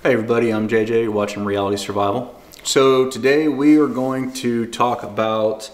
Hey everybody, I'm JJ, you're watching Reality Survival. So today we are going to talk about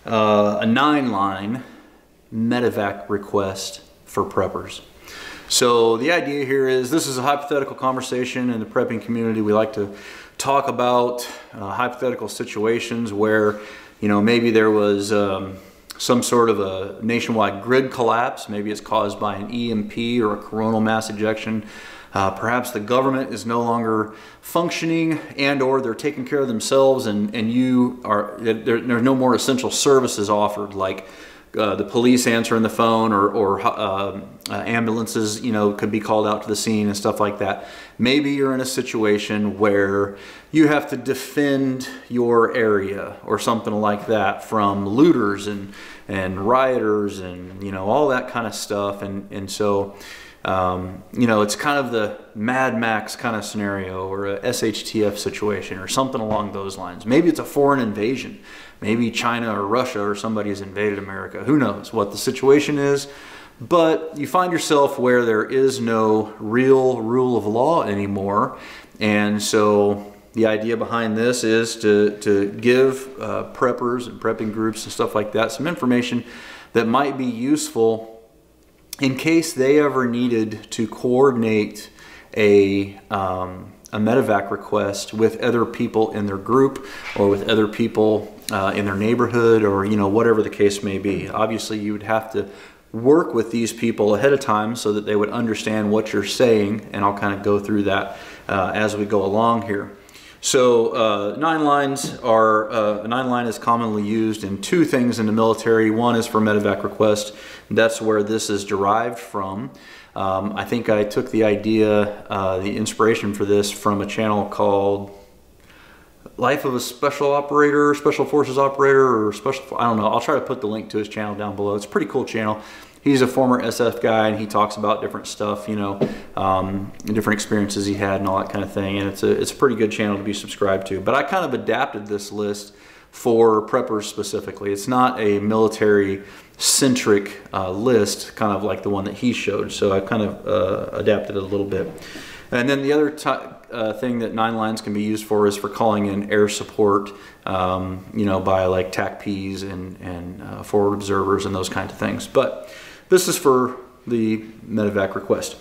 a 9-line Medivac request for preppers. So the idea here is this is a hypothetical conversation in the prepping community. We like to talk about hypothetical situations where, you know, maybe there was some sort of a nationwide grid collapse. Maybe it's caused by an EMP or a coronal mass ejection. Perhaps the government is no longer functioning and or they're taking care of themselves and there's no more essential services offered, like the police answering the phone or ambulances, you know, could be called out to the scene and stuff like that. Maybe you're in a situation where you have to defend your area or something like that from looters and rioters and, you know, all that kind of stuff. And so you know, it's kind of the Mad Max kind of scenario or a SHTF situation or something along those lines. Maybe it's a foreign invasion. Maybe China or Russia or somebody has invaded America. Who knows what the situation is? But you find yourself where there is no real rule of law anymore. And so the idea behind this is to give preppers and prepping groups and stuff like that some information that might be useful in case they ever needed to coordinate a Medivac request with other people in their group or with other people in their neighborhood, or, you know, whatever the case may be. Obviously, you would have to work with these people ahead of time so that they would understand what you're saying, and I'll kind of go through that as we go along here. So 9-line is commonly used in two things in the military. One is for Medivac request. That's where this is derived from. I think I took the idea, the inspiration for this from a channel called Life of a Special Operator, Special Forces Operator, or I don't know. I'll try to put the link to his channel down below. It's a pretty cool channel. He's a former SF guy, and he talks about different stuff, you know, different experiences he had and all that kind of thing. And it's a pretty good channel to be subscribed to. But I kind of adapted this list for preppers specifically. It's not a military-centric list, kind of like the one that he showed. So I kind of adapted it a little bit. And then the other thing that 9-lines can be used for is for calling in air support, you know, by like TACPs and forward observers and those kinds of things. But this is for the Medivac request.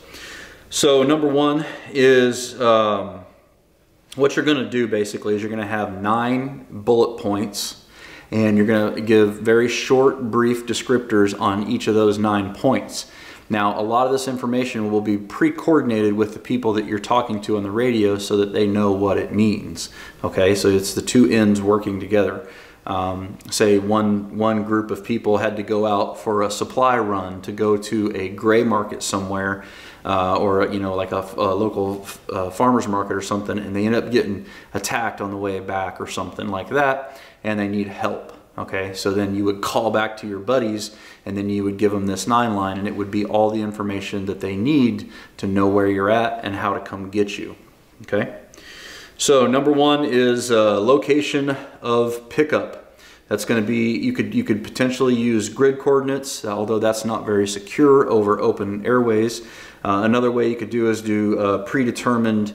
So number one is what you're going to do basically is you're going to have 9 bullet points, and you're going to give very short, brief descriptors on each of those 9 points. Now, a lot of this information will be pre-coordinated with the people that you're talking to on the radio so that they know what it means. Okay, so it's the two ends working together. Say one group of people had to go out for a supply run to go to a gray market somewhere, or, you know, like a local farmer's market or something, and they end up getting attacked on the way back or something like that, and they need help. Okay, so then you would call back to your buddies, and then you would give them this 9-line, and it would be all the information that they need to know where you're at and how to come get you. Okay, so number one is location of pickup. That's going to be, you could potentially use grid coordinates, although that's not very secure over open airways. Another way you could do is do predetermined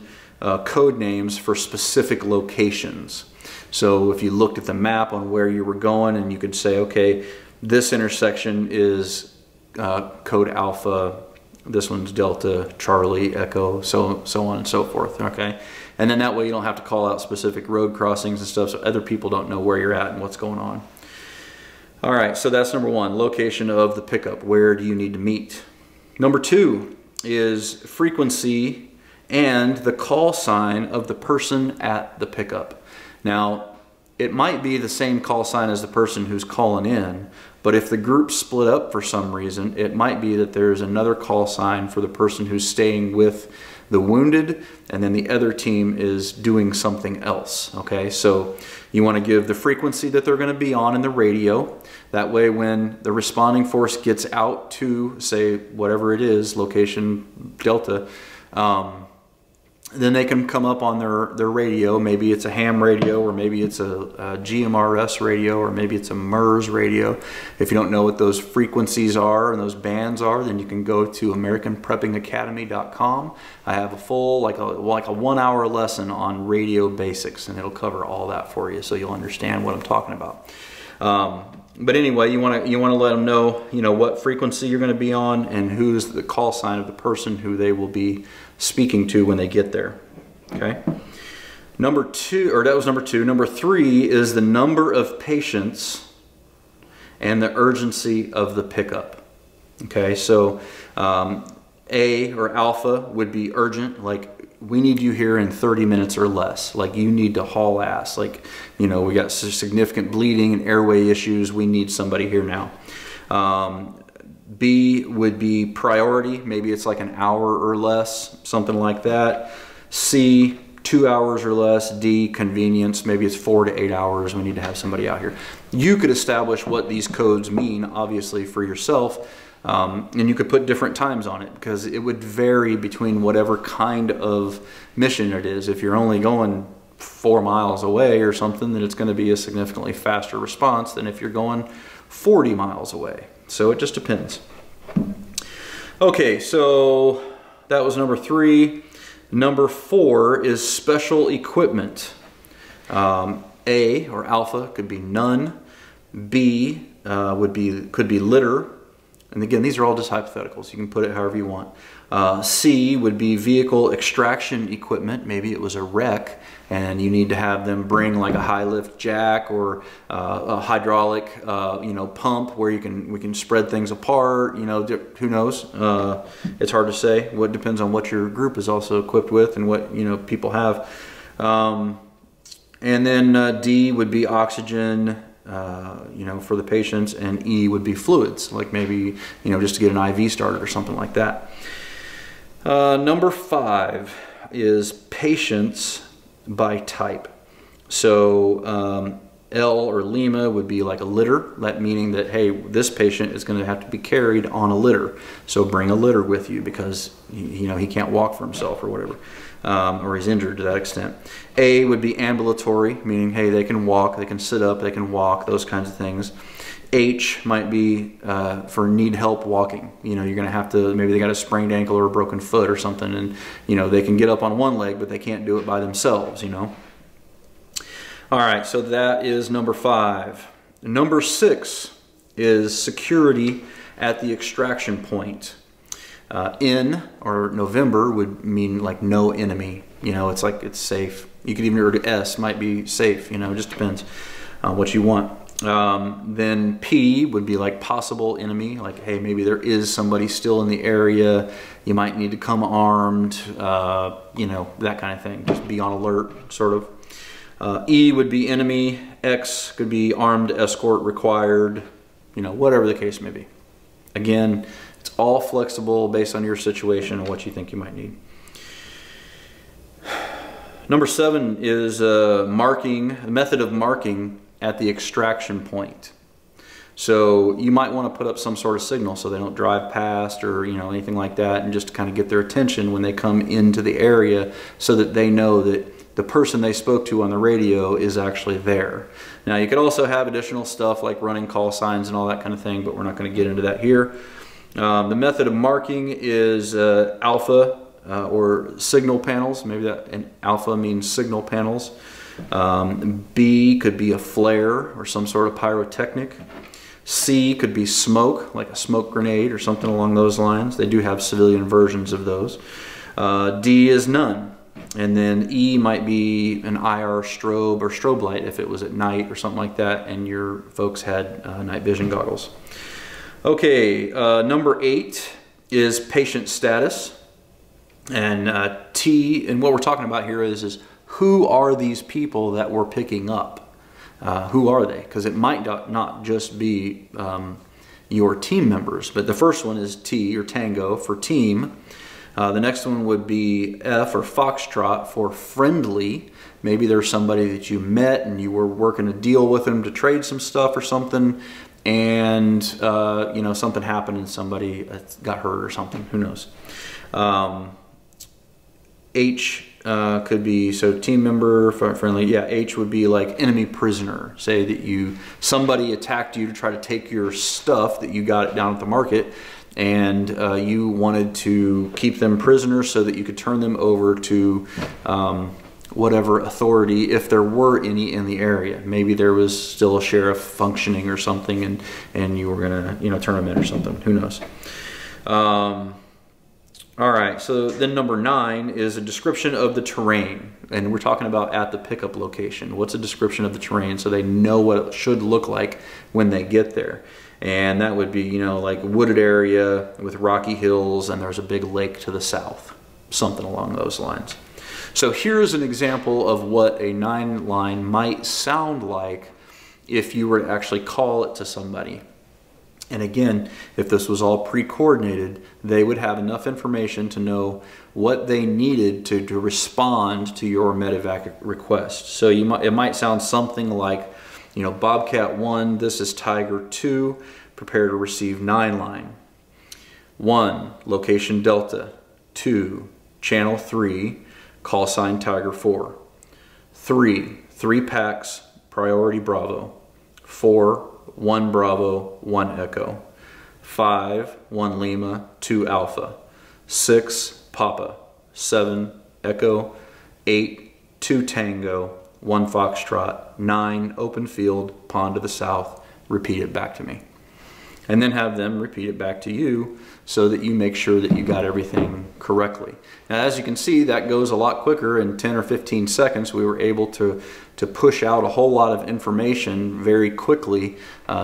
code names for specific locations. So if you looked at the map on where you were going, and you could say, okay, this intersection is code Alpha, this one's Delta, Charlie, Echo, so on and so forth, okay? And then that way you don't have to call out specific road crossings and stuff so other people don't know where you're at and what's going on. All right, so that's number one, location of the pickup. Where do you need to meet? Number two is frequency and the call sign of the person at the pickup. Now, it might be the same call sign as the person who's calling in, but if the group split up for some reason, it might be that there's another call sign for the person who's staying with the wounded, and then the other team is doing something else. Okay, so you want to give the frequency that they're going to be on in the radio. That way, when the responding force gets out to, say, whatever it is, location Delta, then they can come up on their radio. Maybe it's a ham radio, or maybe it's a GMRS radio, or maybe it's a MERS radio. If you don't know what those frequencies are and those bands are, then you can go to AmericanPreppingAcademy.com. I have a full, like a 1 hour lesson on radio basics, and it'll cover all that for you, so you'll understand what I'm talking about. But anyway, you want to let them know, what frequency you're going to be on and who's the call sign of the person who they will be speaking to when they get there. Okay. Number 2, or that was number 2. Number 3 is the number of patients and the urgency of the pickup. Okay, so A or alpha would be urgent, like we need you here in 30 minutes or less. Like you need to haul ass. Like, we got significant bleeding and airway issues. We need somebody here now. B would be priority. Maybe it's like an hour or less, something like that. C, 2 hours or less. D, convenience. Maybe it's 4 to 8 hours. We need to have somebody out here. You could establish what these codes mean, obviously, for yourself. And you could put different times on it, because it would vary between whatever kind of mission it is. If you're only going 4 miles away or something, then it's going to be a significantly faster response than if you're going 40 miles away. So it just depends. Okay, so that was number 3. Number 4 is special equipment. A or alpha could be none. B could be litter. And again, these are all just hypotheticals. You can put it however you want. C would be vehicle extraction equipment. Maybe it was a wreck and you need to have them bring like a high lift jack or a hydraulic pump where we can spread things apart. Who knows? It's hard to say. What depends on what your group is also equipped with and what people have. And then D would be oxygen, for the patients, and E would be fluids, like maybe, just to get an IV started or something like that. Number 5 is patients by type. So L or Lima would be like a litter, that meaning that, hey, this patient is going to have to be carried on a litter. So bring a litter with you because, he can't walk for himself or whatever. Or he's injured to that extent. A would be ambulatory, meaning, hey, they can walk, they can sit up, they can walk, those kinds of things. H might be for need help walking. You're going to have to, maybe they got a sprained ankle or a broken foot or something, and, they can get up on one leg, but they can't do it by themselves, All right, so that is number 5. Number 6 is security at the extraction point. N or November would mean like no enemy. It's like it's safe. You could even go to S, might be safe. It just depends on what you want. Then P would be like possible enemy. Like, hey, maybe there is somebody still in the area. You might need to come armed. That kind of thing. Just be on alert, sort of. E would be enemy. X could be armed escort required. Whatever the case may be. Again, it's all flexible based on your situation and what you think you might need. Number 7 is marking, a method of marking at the extraction point. So you might want to put up some sort of signal so they don't drive past or anything like that, and just to kind of get their attention when they come into the area so that they know that the person they spoke to on the radio is actually there. Now you could also have additional stuff like running call signs and all that kind of thing, but we're not going to get into that here. The method of marking is alpha or signal panels. Maybe that and alpha means signal panels. B could be a flare or some sort of pyrotechnic. C could be smoke, like a smoke grenade or something along those lines. They do have civilian versions of those. D is none. And then E might be an IR strobe or strobe light if it was at night or something like that and your folks had night vision goggles. Okay, number 8 is patient status. And T, and what we're talking about here is who are these people that we're picking up? Who are they? Because it might not just be your team members, but the first one is T or Tango for team. The next one would be F or Foxtrot for friendly. Maybe there's somebody that you met and you were working a deal with them to trade some stuff or something, and something happened and somebody got hurt or something. Who knows? H could be, so team member, friendly, yeah, H would be like enemy prisoner. Say that somebody attacked you to try to take your stuff that you got down at the market, and you wanted to keep them prisoners so that you could turn them over to whatever authority, if there were any in the area. Maybe there was still a sheriff functioning or something, and you were gonna, you know, turn them in or something, who knows. All right, so then number 9 is a description of the terrain. And we're talking about at the pickup location. What's a description of the terrain so they know what it should look like when they get there? And that would be, you know, like wooded area with rocky hills and there's a big lake to the south. Something along those lines. So here's an example of what a 9-line might sound like if you were to actually call it to somebody. And again, if this was all pre-coordinated, they would have enough information to know what they needed to respond to your Medivac request. So it might sound something like, you know, Bobcat 1, this is Tiger 2, prepare to receive 9-line. 1, location Delta. 2, channel 3, call sign Tiger 4. 3, 3 packs, priority Bravo. 4, 1 Bravo, 1 Echo. 5, 1 Lima, 2 Alpha. 6, Papa. 7, Echo. 8, 2 Tango, 1 Foxtrot. 9, open field, pond to the south. Repeat it back to me. And then have them repeat it back to you so that you make sure that you got everything correctly. Now, as you can see, that goes a lot quicker. In 10 or 15 seconds, we were able to push out a whole lot of information very quickly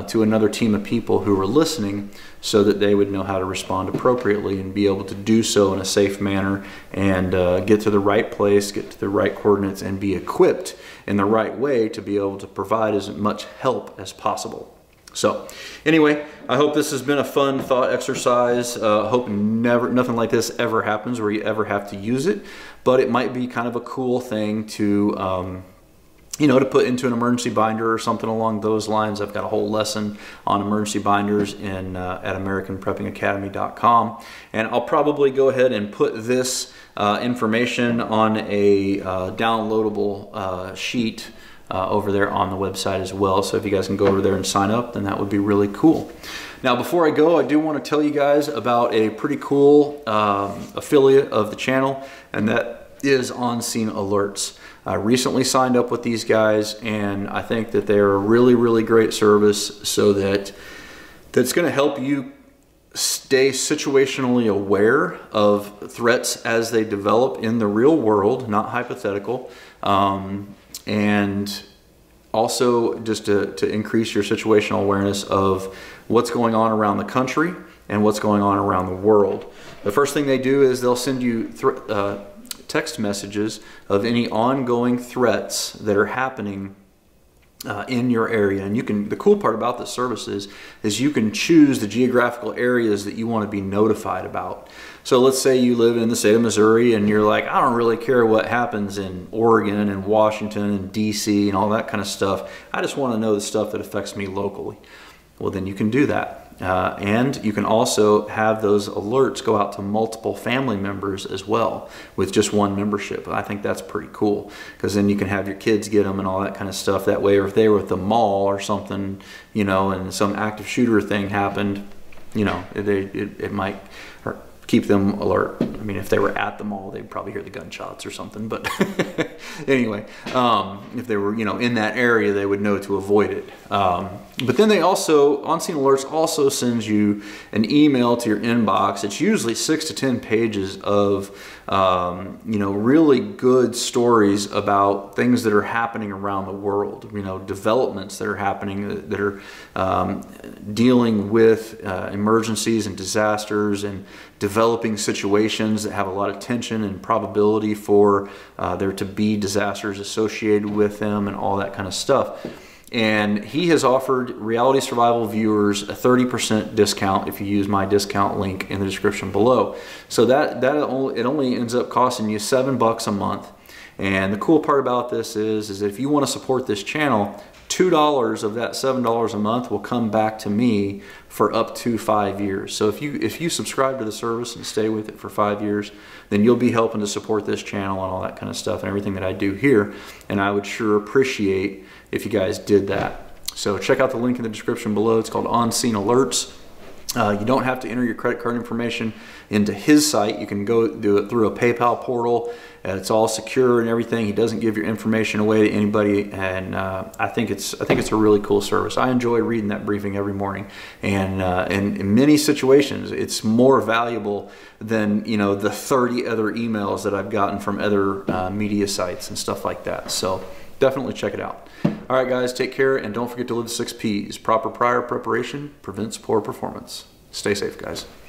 to another team of people who were listening so that they would know how to respond appropriately and be able to do so in a safe manner and get to the right place, get to the right coordinates, and be equipped in the right way to be able to provide as much help as possible. So anyway, I hope this has been a fun thought exercise. I hope nothing like this ever happens where you ever have to use it, but it might be kind of a cool thing to you know, to put into an emergency binder or something along those lines. I've got a whole lesson on emergency binders in at AmericanPreppingAcademy.com, and I'll probably go ahead and put this information on a downloadable sheet over there on the website as well. So if you guys can go over there and sign up, then that would be really cool. Now, before I go, I do want to tell you guys about a pretty cool affiliate of the channel, and that is On Scene Alerts. I recently signed up with these guys, and I think that they're a really, really great service so that's going to help you stay situationally aware of threats as they develop in the real world, not hypothetical. And also just to increase your situational awareness of what's going on around the country and what's going on around the world. The first thing they do is they'll send you text messages of any ongoing threats that are happening in your area. And you can, the cool part about this service is you can choose the geographical areas that you want to be notified about. So let's say you live in the state of Missouri and you're like, I don't really care what happens in Oregon and Washington and DC and all that kind of stuff. I just want to know the stuff that affects me locally. Well, then you can do that. And you can also have those alerts go out to multiple family members as well with just one membership. I think that's pretty cool, because then you can have your kids get them and all that kind of stuff. That way, if they were at the mall or something, you know, and some active shooter thing happened, you know, it might keep them alert. I mean, if they were at the mall, they'd probably hear the gunshots or something. But anyway, if they were, you know, in that area, they would know to avoid it. But then they also, On Scene Alerts also sends you an email to your inbox. It's usually 6 to 10 pages of, you know, really good stories about things that are happening around the world. You know, developments that are happening that are dealing with emergencies and disasters and developing situations that have a lot of tension and probability for there to be disasters associated with them and all that kind of stuff. And he has offered Reality Survival viewers a 30% discount if you use my discount link in the description below. So it only ends up costing you $7 a month. And the cool part about this is if you want to support this channel, $2 of that $7 a month will come back to me for up to 5 years. So if you subscribe to the service and stay with it for 5 years, then you'll be helping to support this channel and all that kind of stuff and everything that I do here. And I would sure appreciate if you guys did that. So check out the link in the description below. It's called On Scene Alerts. You don't have to enter your credit card information into his site. You can go do it through a PayPal portal. It's all secure and everything. He doesn't give your information away to anybody, and I think it's a really cool service. I enjoy reading that briefing every morning, and in many situations, it's more valuable than the 30 other emails that I've gotten from other media sites and stuff like that. So definitely check it out. All right, guys, take care, and don't forget to live the 6 Ps. Proper prior preparation prevents poor performance. Stay safe, guys.